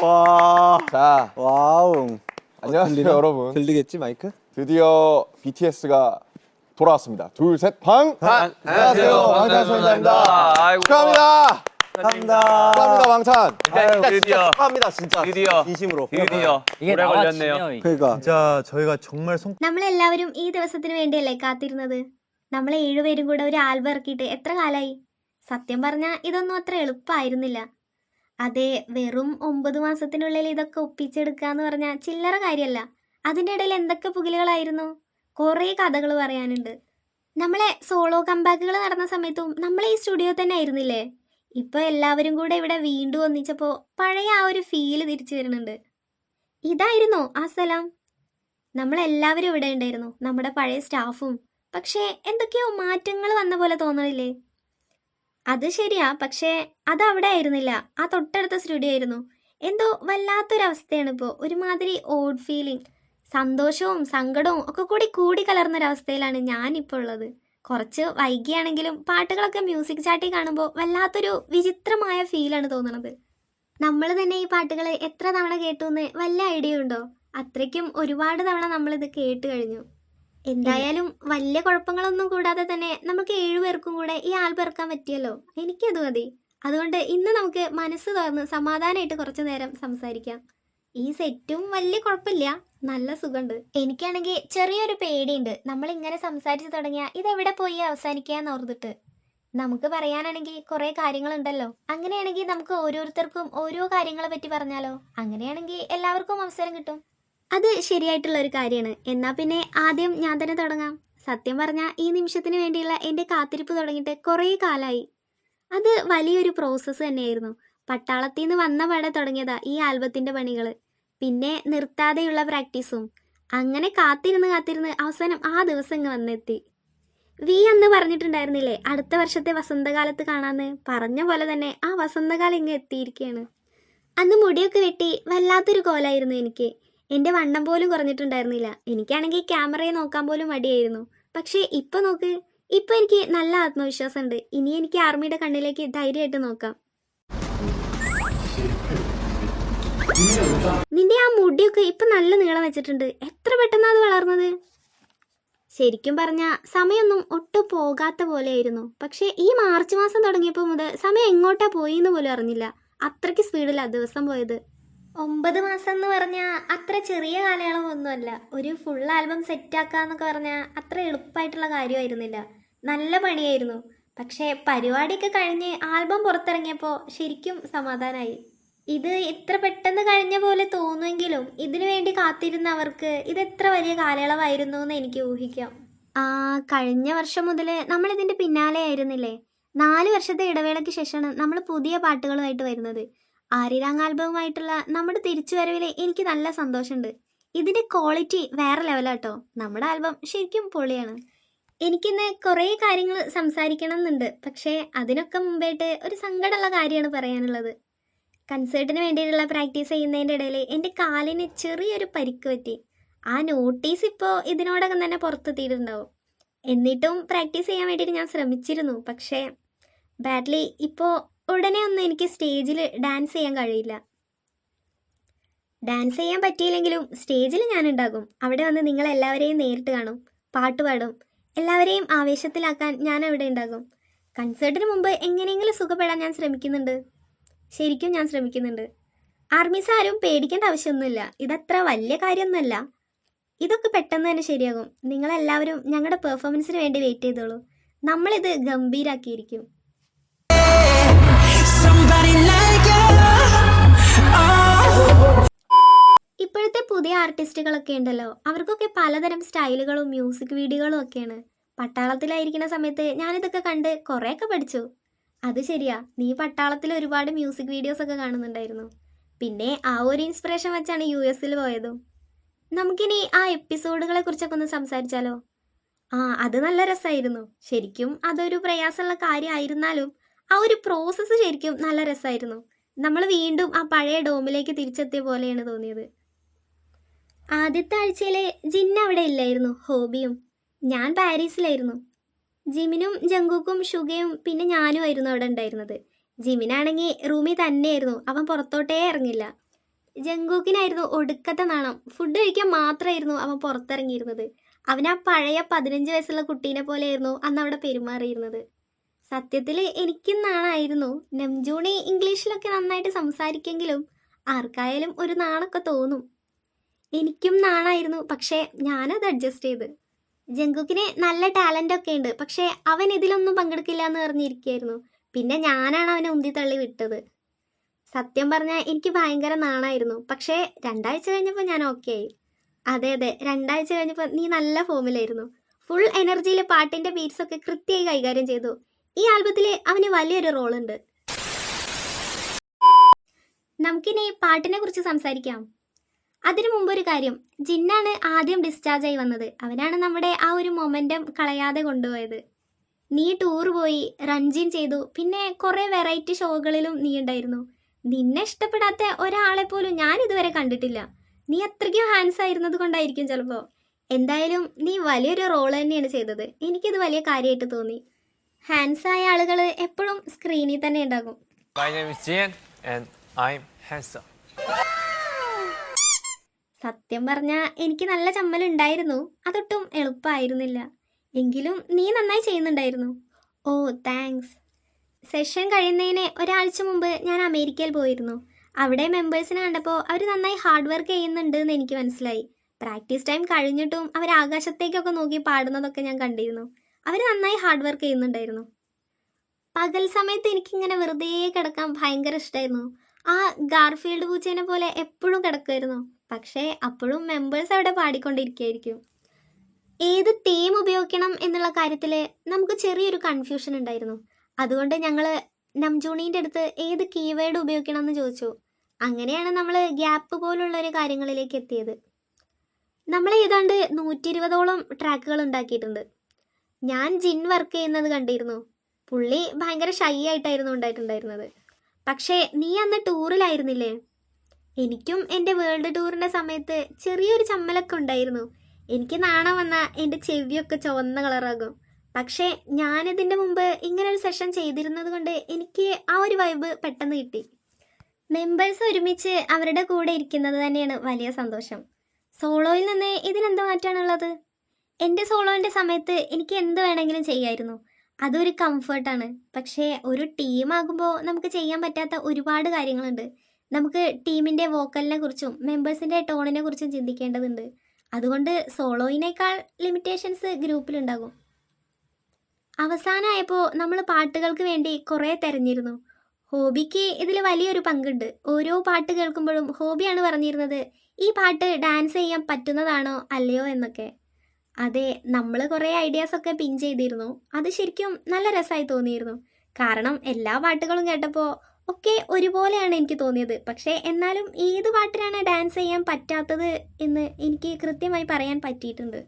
와. 자, 와우. 안녕하세요 여러분. 들리겠지 마이크? 드디어 BTS가 돌아왔습니다. 둘, 셋, 방! 안녕하세요. 방탄소년단입니다. 아이고. 축하합니다. 감사합니다. 축하합니다, 방탄. 드디어 축하합니다 진짜. 드디어. 진심으로. 이게 오래 걸렸네요. 그러니까 진짜 저희가 정말 നമ്മളെല്ലാവരും ഈ ദിവസത്തിന് വേണ്ടിയല്ലേ കാത്തിരുന്നത്. നമ്മൾ 7 പേരും കൂടെ ഒരു ആൽബം ഇറക്കിയിട്ട് എത്ര കാലായി? സത്യം പറഞ്ഞാൽ ഇതൊന്നും അത്ര എളുപ്പമായിരുന്നില്ല. അതെ, വെറും 9 മാസത്തിനുള്ളിൽ ഇതൊക്കെ ഒപ്പിച്ചെടുക്കാന്ന് പറഞ്ഞാൽ ചില്ലറ കാര്യമല്ല. അതിൻ്റെ ഇടയിൽ എന്തൊക്കെ പുകിലുകളായിരുന്നു. കുറേ കഥകൾ പറയാനുണ്ട്. നമ്മളെ സോളോ കംബാക്കുകൾ നടന്ന സമയത്തും നമ്മൾ ഈ സ്റ്റുഡിയോ തന്നെ ആയിരുന്നില്ലേ? ഇപ്പോൾ എല്ലാവരും കൂടെ ഇവിടെ വീണ്ടും ഒന്നിച്ചപ്പോൾ പഴയ ആ ഒരു ഫീല് തിരിച്ചു വരുന്നുണ്ട്. ഇതായിരുന്നോ ആ സ്ഥലം? നമ്മളെല്ലാവരും ഇവിടെ ഉണ്ടായിരുന്നു, നമ്മുടെ പഴയ സ്റ്റാഫും. പക്ഷേ എന്തൊക്കെയോ മാറ്റങ്ങൾ വന്ന പോലെ തോന്നണില്ലേ? അത് ശരിയാ, പക്ഷേ അതവിടെ ആയിരുന്നില്ല, ആ തൊട്ടടുത്ത സ്റ്റുഡിയോ ആയിരുന്നു. എന്തോ വല്ലാത്തൊരവസ്ഥയാണ് ഇപ്പോൾ, ഒരുമാതിരി ഓഡ് ഫീലിംഗ്. സന്തോഷവും സങ്കടവും ഒക്കെ കൂടി കലർന്നൊരവസ്ഥയിലാണ് ഞാനിപ്പോൾ ഉള്ളത്. കുറച്ച് വൈകിയാണെങ്കിലും പാട്ടുകളൊക്കെ മ്യൂസിക് ചാർട്ടിൽ കാണുമ്പോൾ വല്ലാത്തൊരു വിചിത്രമായ ഫീലാണ് തോന്നണത്. നമ്മൾ തന്നെ ഈ പാട്ടുകൾ എത്ര തവണ കേട്ടു എന്ന് വല്ല ഐഡിയ ഉണ്ടോ? അത്രയ്ക്കും ഒരുപാട് തവണ നമ്മളിത് കേട്ട് കഴിഞ്ഞു. എന്തായാലും വലിയ കുഴപ്പങ്ങളൊന്നും കൂടാതെ തന്നെ നമുക്ക് 7 പേർക്കും കൂടെ ഈ ആൽബം ഇറക്കാൻ പറ്റിയല്ലോ. എനിക്കത് മതി. അതുകൊണ്ട് ഇന്ന് നമുക്ക് മനസ്സ് തുറന്ന് സമാധാനമായിട്ട് കുറച്ചു നേരം സംസാരിക്കാം. ഈ സെറ്റും വലിയ കുഴപ്പമില്ല, നല്ല സുഖമുണ്ട്. എനിക്കാണെങ്കിൽ ചെറിയൊരു പേടിയുണ്ട്, നമ്മളിങ്ങനെ സംസാരിച്ച് തുടങ്ങിയാൽ ഇതെവിടെ പോയി അവസാനിക്കാന്ന് ഓർത്തിട്ട്. നമുക്ക് പറയാനാണെങ്കിൽ കുറേ കാര്യങ്ങളുണ്ടല്ലോ. അങ്ങനെയാണെങ്കിൽ നമുക്ക് ഓരോരുത്തർക്കും ഓരോ കാര്യങ്ങളെ പറ്റി പറഞ്ഞാലോ? അങ്ങനെയാണെങ്കിൽ എല്ലാവർക്കും അവസരം കിട്ടും. അത് ശരിയായിട്ടുള്ള ഒരു കാര്യമാണ്. എന്നാൽ പിന്നെ ആദ്യം ഞാൻ തന്നെ തുടങ്ങാം. സത്യം പറഞ്ഞാൽ ഈ നിമിഷത്തിന് വേണ്ടിയുള്ള എൻ്റെ കാത്തിരിപ്പ് തുടങ്ങിയിട്ട് കുറേ കാലമായി. അത് വലിയൊരു പ്രോസസ്സ് തന്നെയായിരുന്നു. പട്ടാളത്തിൽ നിന്ന് വന്ന പാടെ തുടങ്ങിയതാ ഈ ആൽബത്തിൻ്റെ പണികൾ. പിന്നെ നിർത്താതെയുള്ള പ്രാക്ടീസും. അങ്ങനെ കാത്തിരുന്ന് അവസാനം ആ ദിവസം ഇങ്ങ് വന്നെത്തി. അന്ന് പറഞ്ഞിട്ടുണ്ടായിരുന്നില്ലേ അടുത്ത വർഷത്തെ വസന്തകാലത്ത് കാണാമെന്ന്? പറഞ്ഞ പോലെ തന്നെ ആ വസന്തകാലം ഇങ്ങ് എത്തിയിരിക്കുകയാണ്. അന്ന് മുടിയൊക്കെ വെട്ടി വല്ലാത്തൊരു കോലായിരുന്നു എനിക്ക്. എൻ്റെ വണ്ണം പോലും കുറഞ്ഞിട്ടുണ്ടായിരുന്നില്ല. എനിക്കാണെങ്കിൽ ക്യാമറയെ നോക്കാൻ പോലും മടിയായിരുന്നു. പക്ഷേ ഇപ്പം നോക്ക്, ഇപ്പം എനിക്ക് നല്ല ആത്മവിശ്വാസമുണ്ട്. ഇനി എനിക്ക് ആർമിയുടെ കണ്ണിലേക്ക് ധൈര്യമായിട്ട് നോക്കാം. നിന്റെ ആ മുടിയൊക്കെ ഇപ്പം നല്ല നീളം വെച്ചിട്ടുണ്ട്. എത്ര പെട്ടെന്നാണ് അത് വളർന്നത്? ശരിക്കും പറഞ്ഞാൽ സമയമൊന്നും ഒട്ടും പോകാത്ത പോലെയായിരുന്നു. പക്ഷേ ഈ മാർച്ച് മാസം തുടങ്ങിയപ്പോൾ മുതൽ സമയം എങ്ങോട്ടാ പോയിന്ന് പോലും അറിഞ്ഞില്ല. അത്രയ്ക്ക് സ്പീഡിലാണ് ദിവസം പോയത്. 9 മാസം എന്ന് പറഞ്ഞാൽ അത്ര ചെറിയ കാലയളവൊന്നുമല്ല. ഒരു ഫുൾ ആൽബം സെറ്റാക്കാന്നൊക്കെ പറഞ്ഞാൽ അത്ര എളുപ്പമായിട്ടുള്ള കാര്യമായിരുന്നില്ല. നല്ല പണിയായിരുന്നു. പക്ഷേ പരിപാടിയൊക്കെ കഴിഞ്ഞ് ആൽബം പുറത്തിറങ്ങിയപ്പോൾ ശരിക്കും സമാധാനമായി. ഇത് ഇത്ര പെട്ടെന്ന് കഴിഞ്ഞ പോലെ തോന്നുമെങ്കിലും ഇതിനു വേണ്ടി കാത്തിരുന്നവർക്ക് ഇതെത്ര വലിയ കാലയളവായിരുന്നു എന്ന് എനിക്ക് ഊഹിക്കാം. കഴിഞ്ഞ വർഷം മുതൽ നമ്മളിതിൻ്റെ പിന്നാലെ ആയിരുന്നില്ലേ? 4 വർഷത്തെ ഇടവേളയ്ക്ക് ശേഷമാണ് നമ്മൾ പുതിയ പാട്ടുകളുമായിട്ട് വരുന്നത്. ആര്യരാങ് ആൽബവുമായിട്ടുള്ള നമ്മുടെ തിരിച്ചുവരവിൽ എനിക്ക് നല്ല സന്തോഷമുണ്ട്. ഇതിൻ്റെ ക്വാളിറ്റി വേറെ ലെവലാട്ടോ. നമ്മുടെ ആൽബം ശരിക്കും പൊളിയാണ്. എനിക്കിന്ന് കുറേ കാര്യങ്ങൾ സംസാരിക്കണം എന്നുണ്ട്. പക്ഷേ അതിനൊക്കെ മുമ്പായിട്ട് ഒരു സങ്കടമുള്ള കാര്യമാണ് പറയാനുള്ളത്. കൺസേർട്ടിന് വേണ്ടിയിട്ടുള്ള പ്രാക്ടീസ് ചെയ്യുന്നതിൻ്റെ ഇടയിൽ എൻ്റെ കാലിന് ചെറിയൊരു പരിക്ക് പറ്റി. ആ നോട്ടീസ് ഇപ്പോൾ ഇതിനോടകം തന്നെ പുറത്തെത്തിയിട്ടുണ്ടാവും. എന്നിട്ടും പ്രാക്ടീസ് ചെയ്യാൻ വേണ്ടിയിട്ട് ഞാൻ ശ്രമിച്ചിരുന്നു. പക്ഷേ ബാഡ്ലി ഇപ്പോൾ ഉടനെ ഒന്നും എനിക്ക് സ്റ്റേജിൽ ഡാൻസ് ചെയ്യാൻ കഴിയില്ല. ഡാൻസ് ചെയ്യാൻ പറ്റിയില്ലെങ്കിലും സ്റ്റേജിൽ ഞാനുണ്ടാകും. അവിടെ വന്ന് നിങ്ങളെല്ലാവരെയും നേരിട്ട് കാണും, പാട്ട് പാടും. എല്ലാവരെയും ആവേശത്തിലാക്കാൻ ഞാൻ അവിടെ ഉണ്ടാകും. കൺസേർട്ടിന് മുമ്പ് എങ്ങനെയെങ്കിലും സുഖപ്പെടാൻ ഞാൻ ശ്രമിക്കുന്നുണ്ട്. ശരിക്കും ഞാൻ ശ്രമിക്കുന്നുണ്ട്. ആർമീസ് ആരും പേടിക്കേണ്ട ആവശ്യമൊന്നുമില്ല. ഇതത്ര വലിയ കാര്യമൊന്നുമല്ല. ഇതൊക്കെ പെട്ടെന്ന് തന്നെ ശരിയാകും. നിങ്ങളെല്ലാവരും ഞങ്ങളുടെ പെർഫോമൻസിന് വേണ്ടി വെയിറ്റ് ചെയ്തോളൂ. നമ്മളിത് ഗംഭീരാക്കിയിരിക്കും. ഇപ്പോഴത്തെ പുതിയ ആർട്ടിസ്റ്റുകളൊക്കെ ഉണ്ടല്ലോ, അവർക്കൊക്കെ പലതരം സ്റ്റൈലുകളും മ്യൂസിക് വീഡിയോകളും ഒക്കെയാണ്. പട്ടാളത്തിലായിരിക്കുന്ന സമയത്ത് ഞാനിതൊക്കെ കണ്ട് കുറേയൊക്കെ പഠിച്ചു. അത് ശരിയാ, നീ പട്ടാളത്തിൽ ഒരുപാട് മ്യൂസിക് വീഡിയോസ് ഒക്കെ കാണുന്നുണ്ടായിരുന്നു. പിന്നെ ആ ഒരു ഇൻസ്പിറേഷൻ വെച്ചാണ് US പോയതും. നമുക്കിനി ആ എപ്പിസോഡുകളെ കുറിച്ചൊക്കെ ഒന്ന് സംസാരിച്ചാലോ? അത് നല്ല രസമായിരുന്നു. ശരിക്കും അതൊരു പ്രയാസമുള്ള കാര്യമായിരുന്നാലും ആ ഒരു പ്രോസസ്സ് ശരിക്കും നല്ല രസമായിരുന്നു. നമ്മൾ വീണ്ടും ആ പഴയ ഡോമിലേക്ക് തിരിച്ചെത്തിയ പോലെയാണ് തോന്നിയത്. ആദ്യത്തെ ആഴ്ചയിൽ ജിന്ന അവിടെ ഇല്ലായിരുന്നു, ഹോബിയും. ഞാൻ പാരീസിലായിരുന്നു. ജിമിനും ജങ്കുക്കും ഷുഗയും പിന്നെ ഞാനുമായിരുന്നു അവിടെ ഉണ്ടായിരുന്നത്. ജിമിനാണെങ്കിൽ റൂമിൽ തന്നെയായിരുന്നു, അവൻ പുറത്തോട്ടേ ഇറങ്ങില്ല. ജങ്കൂക്കിനായിരുന്നു ഒടുക്കത്തെ നാണം. ഫുഡ് കഴിക്കാൻ മാത്രമായിരുന്നു അവൻ പുറത്തിറങ്ങിയിരുന്നത്. അവൻ ആ പഴയ 15 വയസ്സുള്ള കുട്ടീനെ പോലെയായിരുന്നു അന്ന് അവിടെ പെരുമാറിയിരുന്നത്. സത്യത്തിൽ എനിക്കും നാണായിരുന്നു. നംജൂണി ഇംഗ്ലീഷിലൊക്കെ നന്നായിട്ട് സംസാരിക്കെങ്കിലും ആർക്കായാലും ഒരു നാണൊക്കെ തോന്നും. എനിക്കും നാണായിരുന്നു, പക്ഷേ ഞാനത് അഡ്ജസ്റ്റ് ചെയ്ത്. ജങ്കുക്കിന് നല്ല ടാലൻ്റ് ഒക്കെ ഉണ്ട്, പക്ഷേ അവൻ ഇതിലൊന്നും പങ്കെടുക്കില്ല എന്ന് പറഞ്ഞിരിക്കുകയായിരുന്നു. പിന്നെ ഞാനാണ് അവനെ ഉന്തിത്തള്ളി വിട്ടത്. സത്യം പറഞ്ഞാൽ എനിക്ക് ഭയങ്കര നാണായിരുന്നു. പക്ഷേ 2 ആഴ്ച കഴിഞ്ഞപ്പോൾ ഞാൻ ഓക്കെ ആയി. അതെ 2 ആഴ്ച കഴിഞ്ഞപ്പോൾ നീ നല്ല ഫോമിലായിരുന്നു. ഫുൾ എനർജിയിൽ പാട്ടിൻ്റെ ബീറ്റ്സൊക്കെ കൃത്യമായി കൈകാര്യം ചെയ്തു. ഈ ആൽബത്തിൽ അവന് വലിയൊരു റോളുണ്ട്. നമുക്കിനി പാട്ടിനെ കുറിച്ച് സംസാരിക്കാം. അതിനു മുമ്പൊരു കാര്യം, ജിന്നാണ് ആദ്യം ഡിസ്ചാർജ് ആയി വന്നത്. അവനാണ് നമ്മുടെ ആ ഒരു മൊമെൻറ്റം കളയാതെ കൊണ്ടുപോയത്. നീ ടൂർ പോയി, റൺജിൻ ചെയ്തു, പിന്നെ കുറേ വെറൈറ്റി ഷോകളിലും നീ ഉണ്ടായിരുന്നു. നിന്നെ ഇഷ്ടപ്പെടാത്ത ഒരാളെ പോലും ഞാൻ ഇതുവരെ കണ്ടിട്ടില്ല. നീ അത്രയ്ക്കും ഹാൻസ് ആയിരുന്നത് കൊണ്ടായിരിക്കും ചിലപ്പോൾ. എന്തായാലും നീ വലിയൊരു റോൾ തന്നെയാണ് ചെയ്തത്. എനിക്കിത് വലിയ കാര്യമായിട്ട് തോന്നി. ഹാൻസായ ആളുകൾ എപ്പോഴും സ്ക്രീനിൽ തന്നെ ഉണ്ടാകും. My name is Jian and I'm handsome. സത്യം പറഞ്ഞാൽ എനിക്ക് നല്ല ചമ്മലുണ്ടായിരുന്നു. അതൊട്ടും എളുപ്പമായിരുന്നില്ല. എങ്കിലും നീ നന്നായി ചെയ്യുന്നുണ്ടായിരുന്നു. ഓ താങ്ക്സ്. സെഷൻ കഴിയുന്നതിന് ഒരാഴ്ച മുമ്പ് ഞാൻ അമേരിക്കയിൽ പോയിരുന്നു. അവിടെ മെമ്പേഴ്സിനെ കണ്ടപ്പോൾ അവർ നന്നായി ഹാർഡ് വർക്ക് ചെയ്യുന്നുണ്ട് എന്ന് എനിക്ക് മനസ്സിലായി. പ്രാക്ടീസ് ടൈം കഴിഞ്ഞിട്ടും അവർ ആകാശത്തേക്കൊക്കെ നോക്കി പാടുന്നതൊക്കെ ഞാൻ കണ്ടിരുന്നു. അവർ നന്നായി ഹാർഡ് വർക്ക് ചെയ്യുന്നുണ്ടായിരുന്നു. പകൽ സമയത്ത് എനിക്കിങ്ങനെ വെറുതെ കിടക്കാൻ ഭയങ്കര ഇഷ്ടമായിരുന്നു. ആ ഗാർഫീൽഡ് പൂച്ചേനെ പോലെ എപ്പോഴും കിടക്കുമായിരുന്നു. പക്ഷേ അപ്പോഴും മെമ്പേഴ്സ് അവിടെ പാടിക്കൊണ്ടിരിക്കുകയായിരിക്കും. ഏത് തീം ഉപയോഗിക്കണം എന്നുള്ള കാര്യത്തിൽ നമുക്ക് ചെറിയൊരു കൺഫ്യൂഷൻ ഉണ്ടായിരുന്നു. അതുകൊണ്ട് ഞങ്ങൾ നംജൂണീൻ്റെ അടുത്ത് ഏത് കീവേഡ് ഉപയോഗിക്കണം എന്ന് ചോദിച്ചു. അങ്ങനെയാണ് നമ്മൾ ഗ്യാപ്പ് പോലുള്ളൊരു കാര്യങ്ങളിലേക്ക് എത്തിയത്. നമ്മൾ ഏതാണ്ട് 120ഓളം ട്രാക്കുകൾ ഉണ്ടാക്കിയിട്ടുണ്ട്. ഞാൻ ജിൻ വർക്ക് ചെയ്യുന്നത് കണ്ടിരുന്നു. പുള്ളി ഭയങ്കര ഷൈ ആയിട്ടായിരുന്നു ഉണ്ടായിട്ടുണ്ടായിരുന്നത്. പക്ഷേ നീ അന്ന് ടൂറിലായിരുന്നില്ലേ? എനിക്കും എൻ്റെ വേൾഡ് ടൂറിൻ്റെ സമയത്ത് ചെറിയൊരു ചമ്മലൊക്കെ ഉണ്ടായിരുന്നു. എനിക്ക് നാണം വന്നാൽ എൻ്റെ ചെവിയൊക്കെ ചുവന്ന കളറാകും. പക്ഷേ ഞാനിതിൻ്റെ മുമ്പ് ഇങ്ങനൊരു സെഷൻ ചെയ്തിരുന്നത് കൊണ്ട് എനിക്ക് ആ ഒരു വൈബ് പെട്ടെന്ന് കിട്ടി. മെമ്പേഴ്സ് ഒരുമിച്ച് അവരുടെ കൂടെ ഇരിക്കുന്നത് തന്നെയാണ് വലിയ സന്തോഷം. സോളോയിൽ നിന്ന് ഇതിനെന്ത് മാറ്റാണുള്ളത്? എൻ്റെ സോളോൻ്റെ സമയത്ത് എനിക്ക് എന്ത് വേണമെങ്കിലും ചെയ്യായിരുന്നു. അതൊരു കംഫർട്ടാണ്. പക്ഷേ ഒരു ടീമാകുമ്പോൾ നമുക്ക് ചെയ്യാൻ പറ്റാത്ത ഒരുപാട് കാര്യങ്ങളുണ്ട്. നമുക്ക് ടീമിൻ്റെ വോക്കലിനെ കുറിച്ചും മെമ്പേഴ്സിൻ്റെ ടോണിനെ കുറിച്ചും ചിന്തിക്കേണ്ടതുണ്ട്. അതുകൊണ്ട് സോളോയിനേക്കാൾ ലിമിറ്റേഷൻസ് ഗ്രൂപ്പിലുണ്ടാകും. അവസാനമായപ്പോൾ നമ്മൾ പാട്ടുകൾക്ക് വേണ്ടി കുറേ തിരഞ്ഞിരുന്നു. ഹോബിക്ക് ഇതിൽ വലിയൊരു പങ്കുണ്ട്. ഓരോ പാട്ട് കേൾക്കുമ്പോഴും ഹോബിയാണ് പറഞ്ഞിരുന്നത് ഈ പാട്ട് ഡാൻസ് ചെയ്യാൻ പറ്റുന്നതാണോ അല്ലയോ എന്നൊക്കെ. അതെ, നമ്മൾ കുറേ ഐഡിയാസൊക്കെ പിൻ ചെയ്തിരുന്നു. അത് ശരിക്കും നല്ല രസമായി തോന്നിയിരുന്നു. കാരണം എല്ലാ പാട്ടുകളും കേട്ടപ്പോൾ ഒക്കെ ഒരുപോലെയാണ് എനിക്ക് തോന്നിയത്. പക്ഷേ എന്നാലും ഏത് പാട്ടിനാണ് ഡാൻസ് ചെയ്യാൻ പറ്റാത്തത് എന്ന് എനിക്ക് കൃത്യമായി പറയാൻ പറ്റിയിട്ടുണ്ട്.